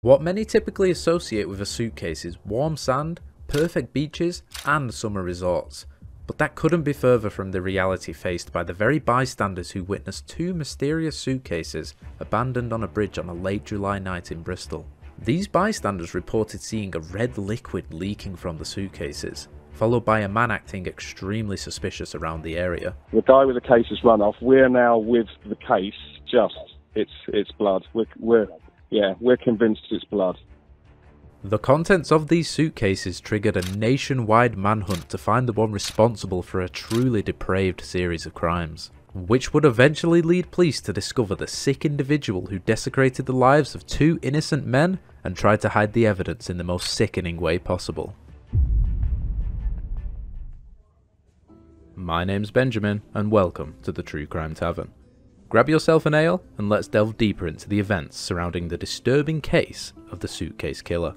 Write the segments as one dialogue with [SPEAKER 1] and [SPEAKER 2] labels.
[SPEAKER 1] What many typically associate with a suitcase is warm sand, perfect beaches, and summer resorts. But that couldn't be further from the reality faced by the very bystanders who witnessed two mysterious suitcases abandoned on a bridge on a late July night in Bristol. These bystanders reported seeing a red liquid leaking from the suitcases, followed by a man acting extremely suspicious around the area.
[SPEAKER 2] The guy with the case has run off. We're now with the case. It's blood. We're convinced it's blood.
[SPEAKER 1] The contents of these suitcases triggered a nationwide manhunt to find the one responsible for a truly depraved series of crimes, which would eventually lead police to discover the sick individual who desecrated the lives of two innocent men and tried to hide the evidence in the most sickening way possible. My name's Benjamin, and welcome to the True Crime Tavern. Grab yourself an ale and let's delve deeper into the events surrounding the disturbing case of the Suitcase Killer.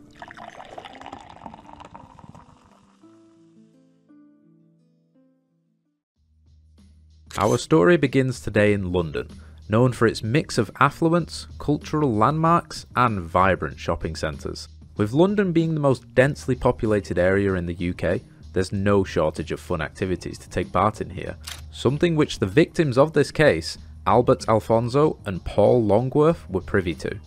[SPEAKER 1] Our story begins today in London, known for its mix of affluence, cultural landmarks, and vibrant shopping centres. With London being the most densely populated area in the UK, there's no shortage of fun activities to take part in here, something which the victims of this case, Albert Alfonso and Paul Longworth, were privy to,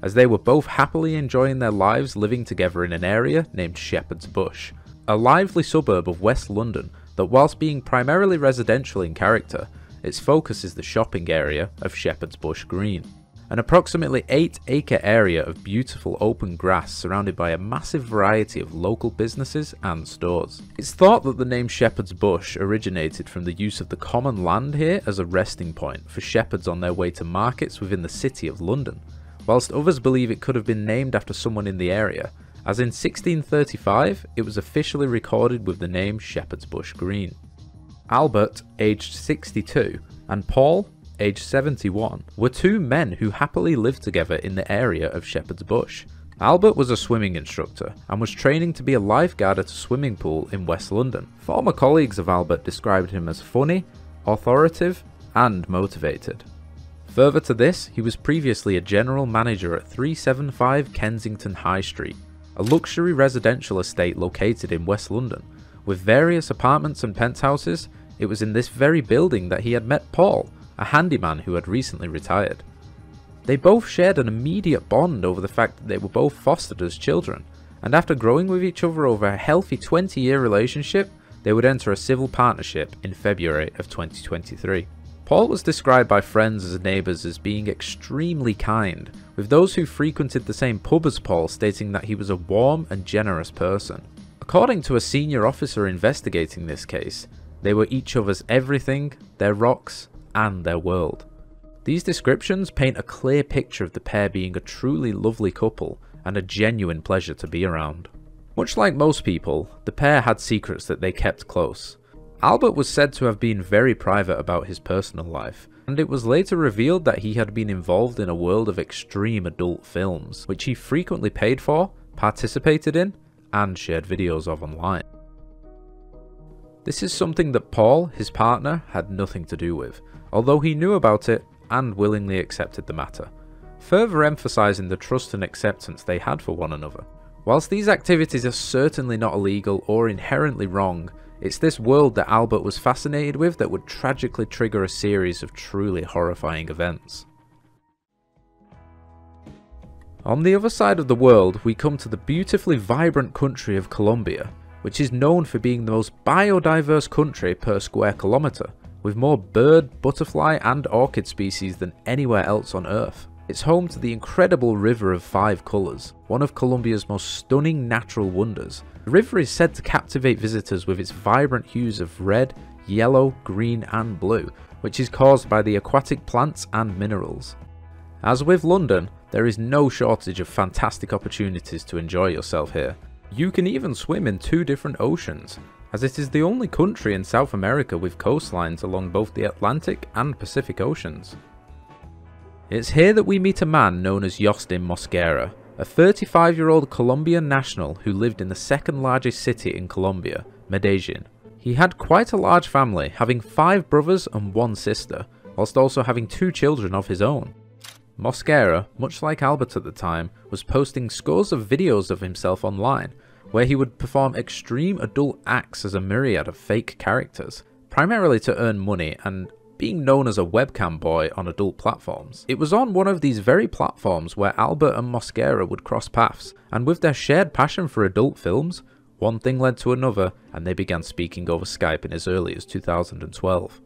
[SPEAKER 1] as they were both happily enjoying their lives living together in an area named Shepherd's Bush, a lively suburb of West London that, whilst being primarily residential in character, its focus is the shopping area of Shepherd's Bush Green, an approximately 8-acre area of beautiful open grass surrounded by a massive variety of local businesses and stores. It's thought that the name Shepherd's Bush originated from the use of the common land here as a resting point for shepherds on their way to markets within the city of London, whilst others believe it could have been named after someone in the area, as in 1635 it was officially recorded with the name Shepherd's Bush Green. Albert, aged 62, and Paul, aged 71, were two men who happily lived together in the area of Shepherd's Bush. Albert was a swimming instructor and was training to be a lifeguard at a swimming pool in West London. Former colleagues of Albert described him as funny, authoritative, and motivated. Further to this, he was previously a general manager at 375 Kensington High Street, a luxury residential estate located in West London. With various apartments and penthouses, it was in this very building that he had met Paul, a handyman who had recently retired. They both shared an immediate bond over the fact that they were both fostered as children, and after growing with each other over a healthy 20-year relationship, they would enter a civil partnership in February of 2023. Paul was described by friends as neighbours as being extremely kind, with those who frequented the same pub as Paul stating that he was a warm and generous person. According to a senior officer investigating this case, they were each other's everything, their rocks, and their world. These descriptions paint a clear picture of the pair being a truly lovely couple and a genuine pleasure to be around. Much like most people, the pair had secrets that they kept close. Albert was said to have been very private about his personal life, and it was later revealed that he had been involved in a world of extreme adult films, which he frequently paid for, participated in, and shared videos of online. This is something that Paul, his partner, had nothing to do with, although he knew about it and willingly accepted the matter, further emphasising the trust and acceptance they had for one another. Whilst these activities are certainly not illegal or inherently wrong, it's this world that Albert was fascinated with that would tragically trigger a series of truly horrifying events. On the other side of the world, we come to the beautifully vibrant country of Colombia, which is known for being the most biodiverse country per square kilometre, with more bird, butterfly and orchid species than anywhere else on Earth. It's home to the incredible River of Five Colours, one of Colombia's most stunning natural wonders. The river is said to captivate visitors with its vibrant hues of red, yellow, green and blue, which is caused by the aquatic plants and minerals. As with London, there is no shortage of fantastic opportunities to enjoy yourself here. You can even swim in two different oceans, as it is the only country in South America with coastlines along both the Atlantic and Pacific Oceans. It's here that we meet a man known as Yostin Mosquera, a 35-year-old Colombian national who lived in the second largest city in Colombia, Medellin. He had quite a large family, having 5 brothers and 1 sister, whilst also having 2 children of his own. Mosquera, much like Albert at the time, was posting scores of videos of himself online, where he would perform extreme adult acts as a myriad of fake characters, primarily to earn money and being known as a webcam boy on adult platforms. It was on one of these very platforms where Albert and Mosquera would cross paths, and with their shared passion for adult films, one thing led to another and they began speaking over Skype in as early as 2012.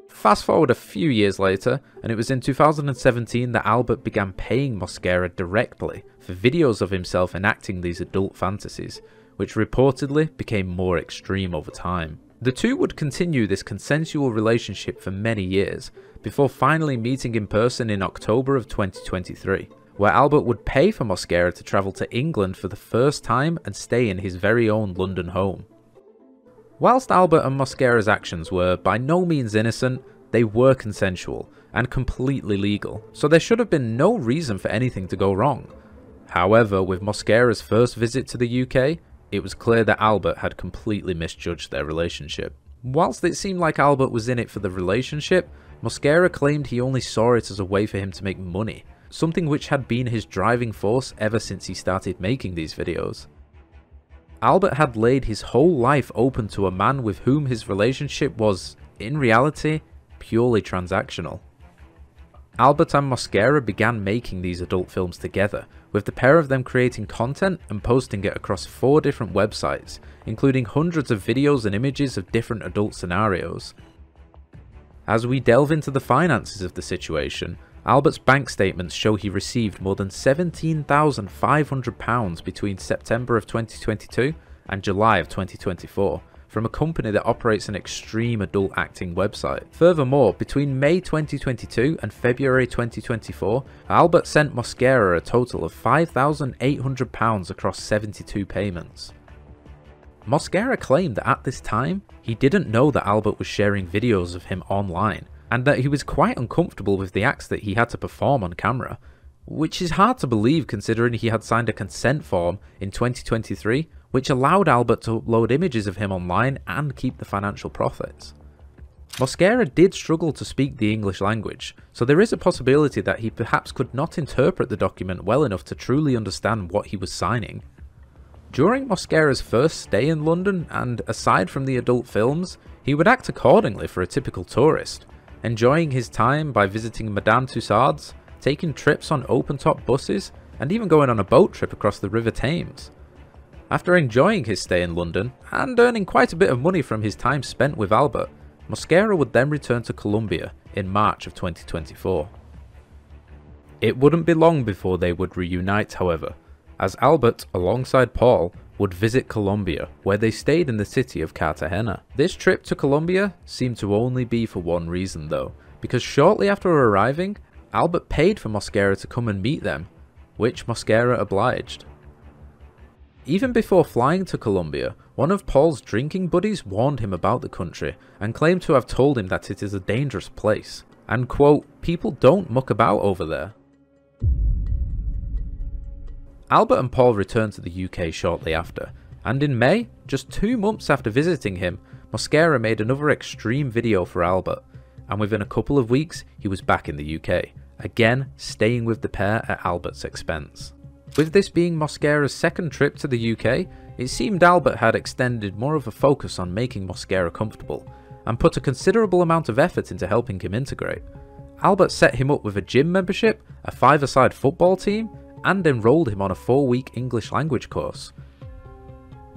[SPEAKER 1] Fast forward a few years later, and it was in 2017 that Albert began paying Mosquera directly for videos of himself enacting these adult fantasies, which reportedly became more extreme over time. The two would continue this consensual relationship for many years, before finally meeting in person in October of 2023, where Albert would pay for Mosquera to travel to England for the first time and stay in his very own London home. Whilst Albert and Mosquera's actions were by no means innocent, they were consensual and completely legal, so there should have been no reason for anything to go wrong. However, with Mosquera's first visit to the UK, it was clear that Albert had completely misjudged their relationship. Whilst it seemed like Albert was in it for the relationship, Mosquera claimed he only saw it as a way for him to make money, something which had been his driving force ever since he started making these videos. Albert had laid his whole life open to a man with whom his relationship was, in reality, purely transactional. Albert and Mosquera began making these adult films together, with the pair of them creating content and posting it across 4 different websites, including hundreds of videos and images of different adult scenarios. As we delve into the finances of the situation, Albert's bank statements show he received more than £17,500 between September of 2022 and July of 2024 from a company that operates an extreme adult acting website. Furthermore, between May 2022 and February 2024, Albert sent Mosquera a total of £5,800 across 72 payments. Mosquera claimed that at this time, he didn't know that Albert was sharing videos of him online, and that he was quite uncomfortable with the acts that he had to perform on camera, which is hard to believe considering he had signed a consent form in 2023 which allowed Albert to upload images of him online and keep the financial profits. Mosquera did struggle to speak the English language, so there is a possibility that he perhaps could not interpret the document well enough to truly understand what he was signing. During Mosquera's first stay in London, and aside from the adult films, he would act accordingly for a typical tourist, enjoying his time by visiting Madame Tussauds, taking trips on open-top buses, and even going on a boat trip across the River Thames. After enjoying his stay in London, and earning quite a bit of money from his time spent with Albert, Mosquera would then return to Colombia in March of 2024. It wouldn't be long before they would reunite, however, as Albert, alongside Paul, would visit Colombia, where they stayed in the city of Cartagena. This trip to Colombia seemed to only be for one reason though, because shortly after arriving, Albert paid for Mosquera to come and meet them, which Mosquera obliged. Even before flying to Colombia, one of Paul's drinking buddies warned him about the country and claimed to have told him that it is a dangerous place, and quote, "People don't muck about over there." Albert and Paul returned to the UK shortly after, and in May, just 2 months after visiting him, Mosquera made another extreme video for Albert, and within a couple of weeks he was back in the UK, again staying with the pair at Albert's expense. With this being Mosquera's second trip to the UK, it seemed Albert had extended more of a focus on making Mosquera comfortable, and put a considerable amount of effort into helping him integrate. Albert set him up with a gym membership, a 5-a-side football team, and enrolled him on a 4-week English language course.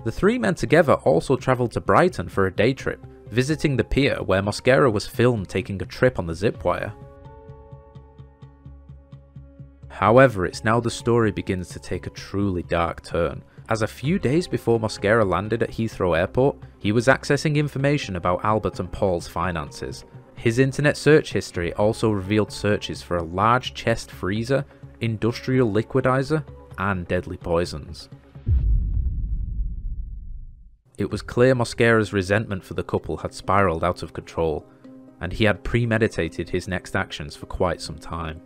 [SPEAKER 1] The 3 men together also travelled to Brighton for a day trip, visiting the pier where Mosquera was filmed taking a trip on the zip wire. However, it's now the story begins to take a truly dark turn, as a few days before Mosquera landed at Heathrow Airport, he was accessing information about Albert and Paul's finances. His internet search history also revealed searches for a large chest freezer, industrial liquidizer, and deadly poisons. It was clear Mosquera's resentment for the couple had spiralled out of control, and he had premeditated his next actions for quite some time.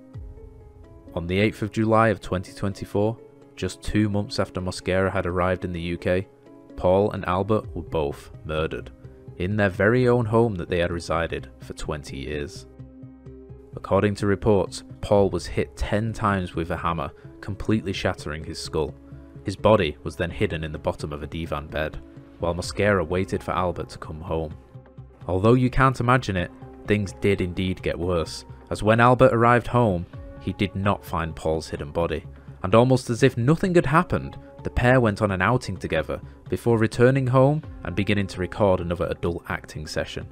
[SPEAKER 1] On the 8th of July of 2024, just 2 months after Mosquera had arrived in the UK, Paul and Albert were both murdered, in their very own home that they had resided for 20 years. According to reports, Paul was hit 10 times with a hammer, completely shattering his skull. His body was then hidden in the bottom of a divan bed, while Mosquera waited for Albert to come home. Although you can't imagine it, things did indeed get worse, as when Albert arrived home, he did not find Paul's hidden body, and almost as if nothing had happened, the pair went on an outing together before returning home and beginning to record another adult acting session.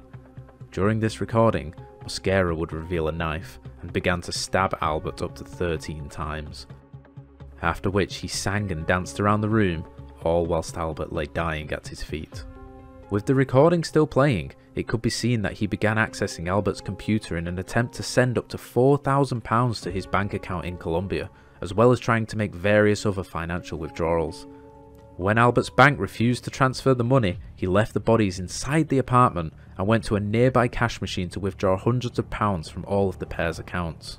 [SPEAKER 1] During this recording, Mosquera would reveal a knife and began to stab Albert up to 13 times. After which he sang and danced around the room, all whilst Albert lay dying at his feet. With the recording still playing, it could be seen that he began accessing Albert's computer in an attempt to send up to £4,000 to his bank account in Colombia, as well as trying to make various other financial withdrawals. When Albert's bank refused to transfer the money, he left the bodies inside the apartment and went to a nearby cash machine to withdraw hundreds of pounds from all of the pair's accounts.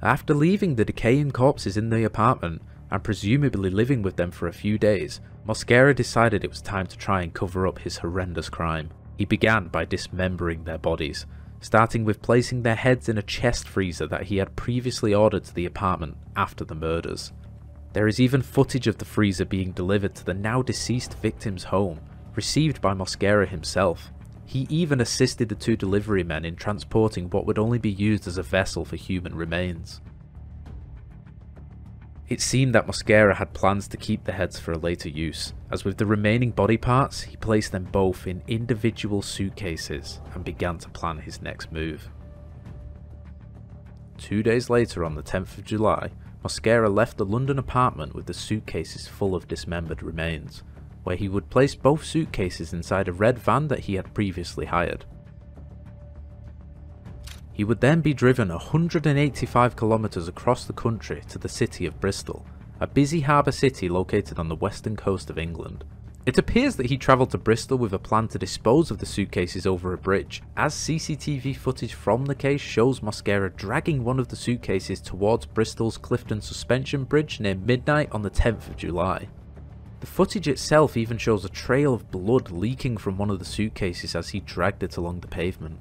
[SPEAKER 1] After leaving the decaying corpses in the apartment, and presumably living with them for a few days, Mosquera decided it was time to try and cover up his horrendous crime. He began by dismembering their bodies, starting with placing their heads in a chest freezer that he had previously ordered to the apartment after the murders. There is even footage of the freezer being delivered to the now deceased victim's home, received by Mosquera himself. He even assisted the two delivery men in transporting what would only be used as a vessel for human remains. It seemed that Mosquera had plans to keep the heads for a later use, as with the remaining body parts, he placed them both in individual suitcases and began to plan his next move. 2 days later, on the 10th of July, Mosquera left the London apartment with the suitcases full of dismembered remains, where he would place both suitcases inside a red van that he had previously hired. He would then be driven 185 kilometres across the country to the city of Bristol, a busy harbour city located on the western coast of England. It appears that he travelled to Bristol with a plan to dispose of the suitcases over a bridge, as CCTV footage from the case shows Mosquera dragging one of the suitcases towards Bristol's Clifton Suspension Bridge near midnight on the 10th of July. The footage itself even shows a trail of blood leaking from one of the suitcases as he dragged it along the pavement.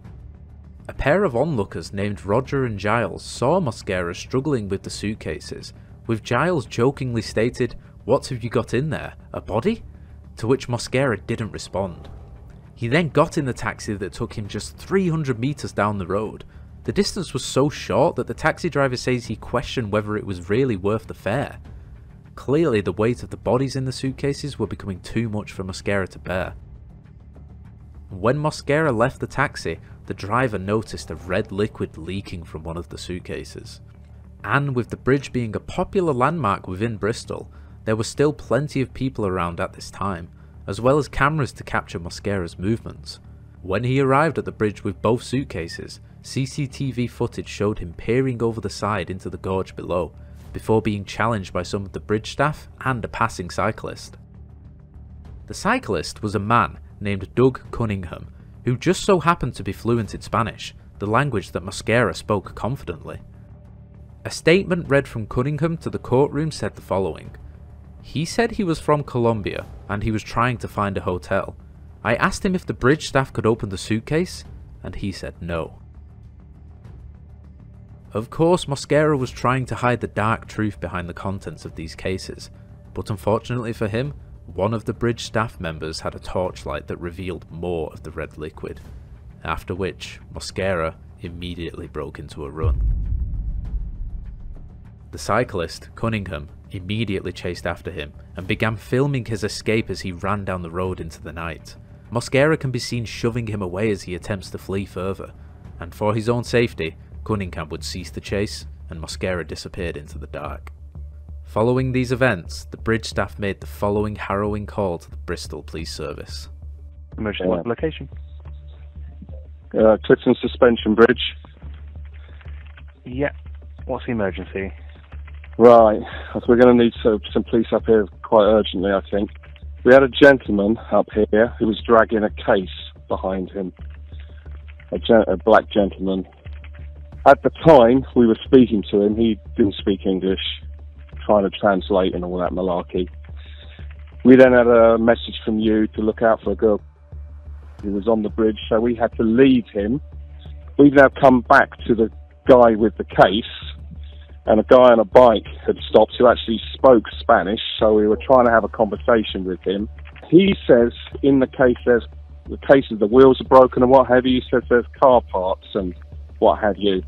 [SPEAKER 1] A pair of onlookers named Roger and Giles saw Mosquera struggling with the suitcases, with Giles jokingly stated, "What have you got in there, a body?" To which Mosquera didn't respond. He then got in the taxi that took him just 300 metres down the road. The distance was so short that the taxi driver says he questioned whether it was really worth the fare. Clearly the weight of the bodies in the suitcases were becoming too much for Mosquera to bear. When Mosquera left the taxi, the driver noticed a red liquid leaking from one of the suitcases. And with the bridge being a popular landmark within Bristol, there were still plenty of people around at this time, as well as cameras to capture Mosquera's movements. When he arrived at the bridge with both suitcases, CCTV footage showed him peering over the side into the gorge below, before being challenged by some of the bridge staff and a passing cyclist. The cyclist was a man named Doug Cunningham, who just so happened to be fluent in Spanish, the language that Mosquera spoke confidently. A statement read from Cunningham to the courtroom said the following: "He said he was from Colombia and he was trying to find a hotel. I asked him if the bridge staff could open the suitcase, and he said no." Of course, Mosquera was trying to hide the dark truth behind the contents of these cases, but unfortunately for him, one of the bridge staff members had a torchlight that revealed more of the red liquid, after which Mosquera immediately broke into a run. The cyclist, Cunningham, immediately chased after him and began filming his escape as he ran down the road into the night. Mosquera can be seen shoving him away as he attempts to flee further, and for his own safety, Cunningham would cease the chase and Mosquera disappeared into the dark. Following these events, the bridge staff made the following harrowing call to the Bristol Police Service.
[SPEAKER 3] Emergency location.
[SPEAKER 2] Clifton Suspension Bridge.
[SPEAKER 3] Yeah. What's the emergency?
[SPEAKER 2] Right, we're going to need some police up here quite urgently, I think. We had a gentleman up here who was dragging a case behind him. A black gentleman. At the time we were speaking to him, he didn't speak English, trying to translate and all that malarkey. We then had a message from you to look out for a girl who was on the bridge, so we had to leave him we've now come back to the guy with the case, and a guy on a bike had stopped who actually spoke Spanish, so we were trying to have a conversation with him. He says in the case the wheels are broken and what have you. He says there's car parts and what have you.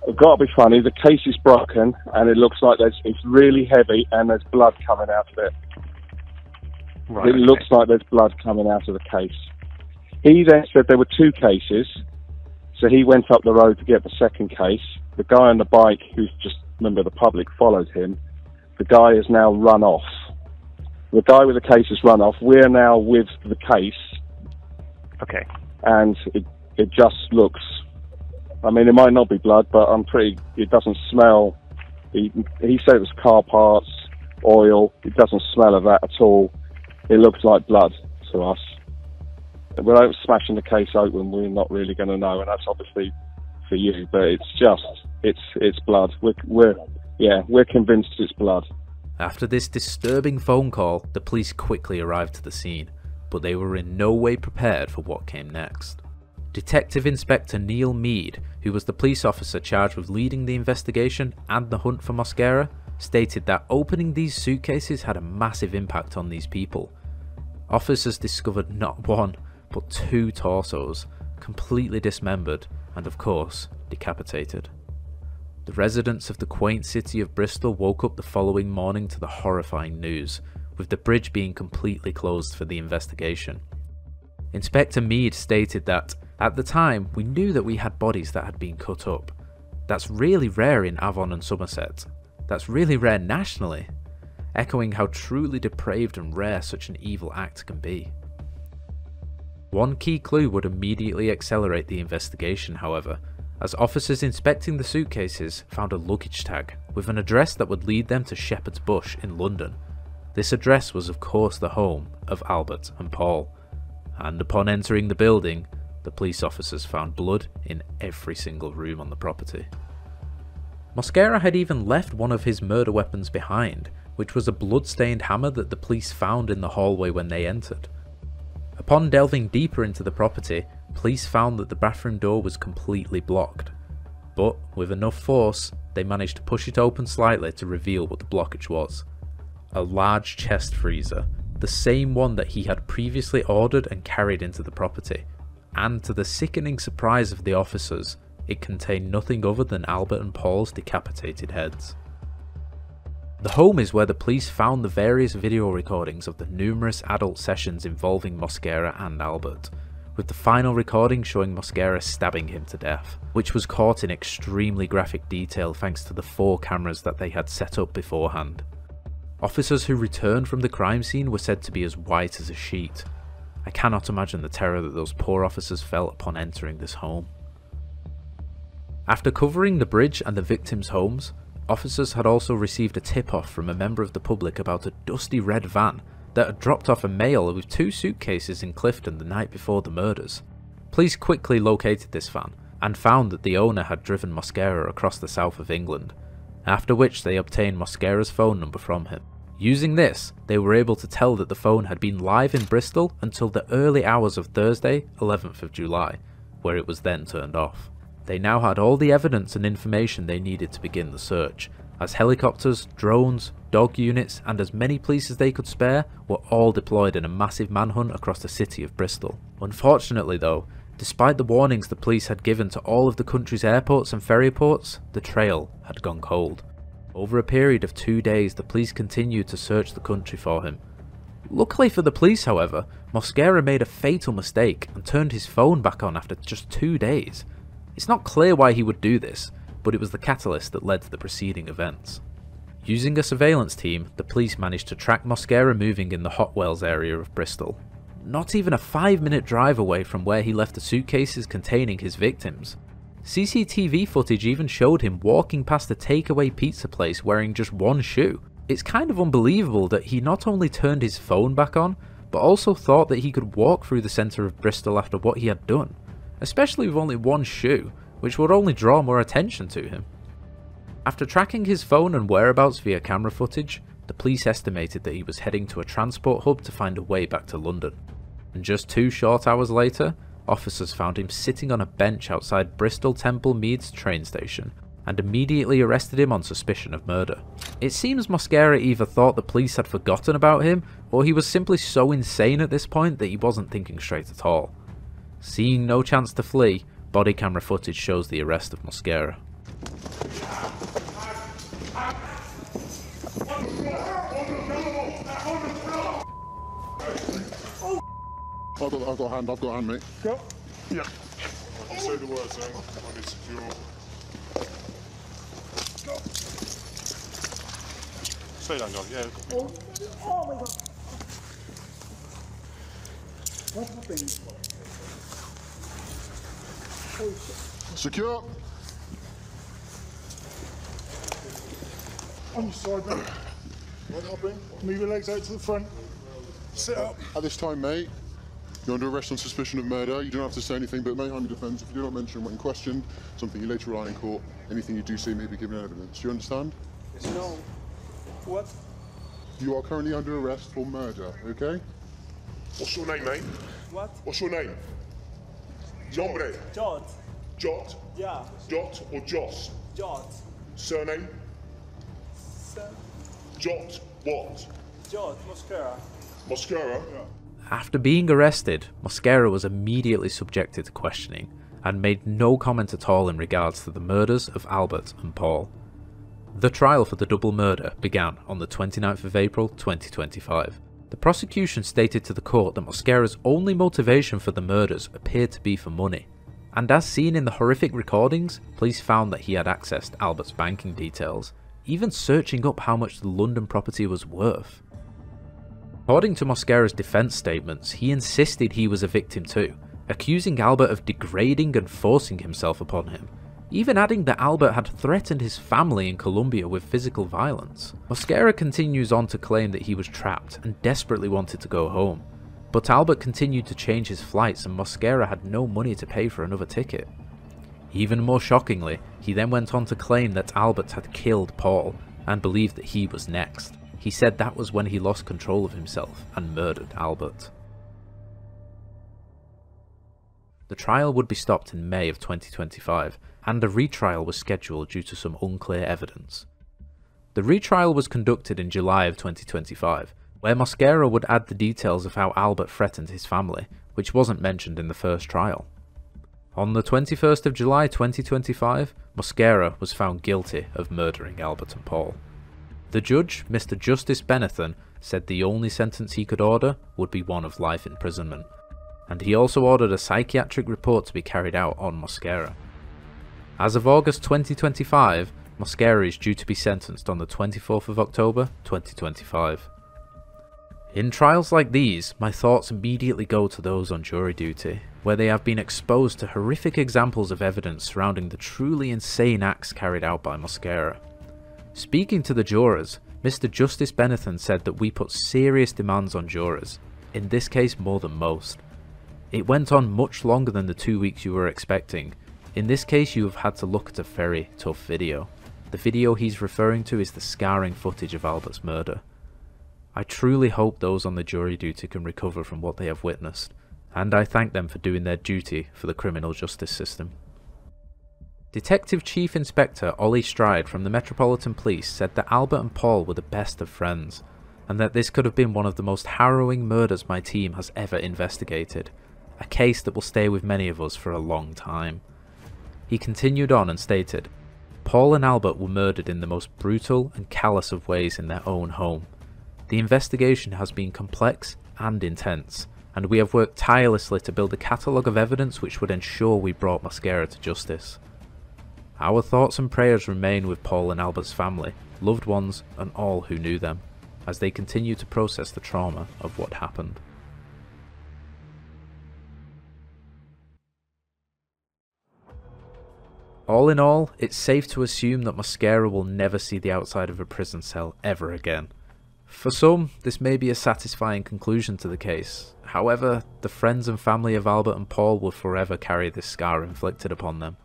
[SPEAKER 2] It's got to be funny, the case is broken and it looks like it's really heavy and there's blood coming out of it.
[SPEAKER 3] Right,
[SPEAKER 2] it looks like there's blood coming out of the case. He then said there were 2 cases, so he went up the road to get the second case. The guy on the bike, who's just a member of the public, followed him. The guy has now run off. The guy with the case has run off. We're now with the case.
[SPEAKER 3] Okay.
[SPEAKER 2] And it just looks, I mean, it might not be blood, but it doesn't smell. He said it was car parts, oil. It doesn't smell of that at all. It looks like blood to us. Without smashing the case open, we're not really going to know, and that's obviously for you, but it's blood. We're convinced it's blood.
[SPEAKER 1] After this disturbing phone call, the police quickly arrived to the scene, but they were in no way prepared for what came next. Detective Inspector Neil Mead, who was the police officer charged with leading the investigation and the hunt for Mosquera, stated that opening these suitcases had a massive impact on these people. Officers discovered not 1, but 2 torsos, completely dismembered and of course decapitated. The residents of the quaint city of Bristol woke up the following morning to the horrifying news, with the bridge being completely closed for the investigation. Inspector Mead stated that, at the time, we knew that we had bodies that had been cut up. That's really rare in Avon and Somerset. That's really rare nationally, echoing how truly depraved and rare such an evil act can be. One key clue would immediately accelerate the investigation, however, as officers inspecting the suitcases found a luggage tag with an address that would lead them to Shepherd's Bush in London. This address was of course the home of Albert and Paul, and upon entering the building, the police officers found blood in every single room on the property. Mosquera had even left one of his murder weapons behind, which was a blood-stained hammer that the police found in the hallway when they entered. Upon delving deeper into the property, police found that the bathroom door was completely blocked, but with enough force, they managed to push it open slightly to reveal what the blockage was. A large chest freezer, the same one that he had previously ordered and carried into the property, and to the sickening surprise of the officers, it contained nothing other than Albert and Paul's decapitated heads. The home is where the police found the various video recordings of the numerous adult sessions involving Mosquera and Albert, with the final recording showing Mosquera stabbing him to death, which was caught in extremely graphic detail thanks to the 4 cameras that they had set up beforehand. Officers who returned from the crime scene were said to be as white as a sheet. I cannot imagine the terror that those poor officers felt upon entering this home. After covering the bridge and the victims' homes, officers had also received a tip-off from a member of the public about a dusty red van that had dropped off a mail with 2 suitcases in Clifton the night before the murders. Police quickly located this van and found that the owner had driven Mosquera across the south of England, after which they obtained Mosquera's phone number from him. Using this, they were able to tell that the phone had been live in Bristol until the early hours of Thursday, 11th of July, where it was then turned off. They now had all the evidence and information they needed to begin the search, as helicopters, drones, dog units and as many police as they could spare were all deployed in a massive manhunt across the city of Bristol. Unfortunately though, despite the warnings the police had given to all of the country's airports and ferry ports, the trail had gone cold. Over a period of 2 days, the police continued to search the country for him. Luckily for the police, however, Mosquera made a fatal mistake and turned his phone back on after just 2 days. It's not clear why he would do this, but it was the catalyst that led to the preceding events. Using a surveillance team, the police managed to track Mosquera moving in the Hotwells area of Bristol, not even a 5-minute drive away from where he left the suitcases containing his victims. CCTV footage even showed him walking past a takeaway pizza place wearing just 1 shoe. It's kind of unbelievable that he not only turned his phone back on, but also thought that he could walk through the centre of Bristol after what he had done, especially with only 1 shoe, which would only draw more attention to him. After tracking his phone and whereabouts via camera footage, the police estimated that he was heading to a transport hub to find a way back to London. And just 2 short hours later, officers found him sitting on a bench outside Bristol Temple Meads train station and immediately arrested him on suspicion of murder. It seems Mosquera either thought the police had forgotten about him, or he was simply so insane at this point that he wasn't thinking straight at all. Seeing no chance to flee, body camera footage shows the arrest of Mosquera.
[SPEAKER 4] I've got a hand, mate.
[SPEAKER 5] Go.
[SPEAKER 4] Yeah. Say the words, then. I need secure. Go. Stay down, dog. Yeah.
[SPEAKER 5] Oh my God. What happened?
[SPEAKER 4] Secure.
[SPEAKER 5] On your side, mate.
[SPEAKER 4] What happened?
[SPEAKER 5] Move your legs out to the front. Sit up.
[SPEAKER 4] At this time, mate, you're under arrest on suspicion of murder. You don't have to say anything, but may harm your defence if you do not mention when questioned, something you later on in court, anything you do say may be given evidence. Do you understand?
[SPEAKER 5] No. What?
[SPEAKER 4] You are currently under arrest for murder, okay?
[SPEAKER 6] What's your name, mate?
[SPEAKER 5] What?
[SPEAKER 6] What's your name? Nombre.
[SPEAKER 5] Jot.
[SPEAKER 6] Jot.
[SPEAKER 5] Yeah.
[SPEAKER 6] Jot or Joss?
[SPEAKER 5] Jot.
[SPEAKER 6] Surname?
[SPEAKER 5] Son.
[SPEAKER 6] Jot what?
[SPEAKER 5] Jot. Mosquera.
[SPEAKER 6] Mosquera?
[SPEAKER 1] After being arrested, Mosquera was immediately subjected to questioning and made no comment at all in regards to the murders of Albert and Paul. The trial for the double murder began on the 29th of April 2025. The prosecution stated to the court that Mosquera's only motivation for the murders appeared to be for money, and as seen in the horrific recordings, police found that he had accessed Albert's banking details, even searching up how much the London property was worth. According to Mosquera's defence statements, he insisted he was a victim too, accusing Albert of degrading and forcing himself upon him, even adding that Albert had threatened his family in Colombia with physical violence. Mosquera continues on to claim that he was trapped and desperately wanted to go home, but Albert continued to change his flights and Mosquera had no money to pay for another ticket. Even more shockingly, he then went on to claim that Albert had killed Paul and believed that he was next. He said that was when he lost control of himself and murdered Albert. The trial would be stopped in May of 2025, and a retrial was scheduled due to some unclear evidence. The retrial was conducted in July of 2025, where Mosquera would add the details of how Albert threatened his family, which wasn't mentioned in the first trial. On the 21st of July 2025, Mosquera was found guilty of murdering Albert and Paul. The judge, Mr. Justice Benethan, said the only sentence he could order would be one of life imprisonment, and he also ordered a psychiatric report to be carried out on Mosquera. As of August 2025, Mosquera is due to be sentenced on the 24th of October 2025. In trials like these, my thoughts immediately go to those on jury duty, where they have been exposed to horrific examples of evidence surrounding the truly insane acts carried out by Mosquera. Speaking to the jurors, Mr. Justice Benethan said that we put serious demands on jurors, in this case more than most. It went on much longer than the 2 weeks you were expecting. In this case you have had to look at a very tough video. The video he's referring to is the scarring footage of Albert's murder. I truly hope those on the jury duty can recover from what they have witnessed, and I thank them for doing their duty for the criminal justice system. Detective Chief Inspector Ollie Stride from the Metropolitan Police said that Albert and Paul were the best of friends, and that this could have been one of the most harrowing murders my team has ever investigated, a case that will stay with many of us for a long time. He continued on and stated, Paul and Albert were murdered in the most brutal and callous of ways in their own home. The investigation has been complex and intense, and we have worked tirelessly to build a catalogue of evidence which would ensure we brought Mosquera to justice. Our thoughts and prayers remain with Paul and Albert's family, loved ones, and all who knew them, as they continue to process the trauma of what happened. All in all, it's safe to assume that Mosquera will never see the outside of a prison cell ever again. For some, this may be a satisfying conclusion to the case. However, the friends and family of Albert and Paul will forever carry this scar inflicted upon them.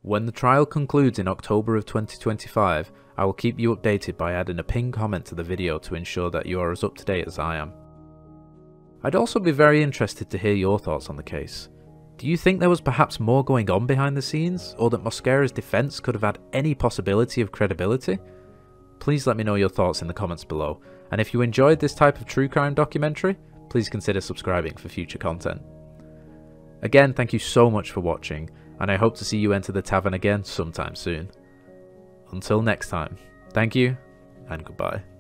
[SPEAKER 1] When the trial concludes in October of 2025, I will keep you updated by adding a pinned comment to the video to ensure that you are as up to date as I am. I'd also be very interested to hear your thoughts on the case. Do you think there was perhaps more going on behind the scenes, or that Mosquera's defence could have had any possibility of credibility? Please let me know your thoughts in the comments below, and if you enjoyed this type of true crime documentary, please consider subscribing for future content. Again, thank you so much for watching, and I hope to see you enter the tavern again sometime soon. Until next time, thank you, and goodbye.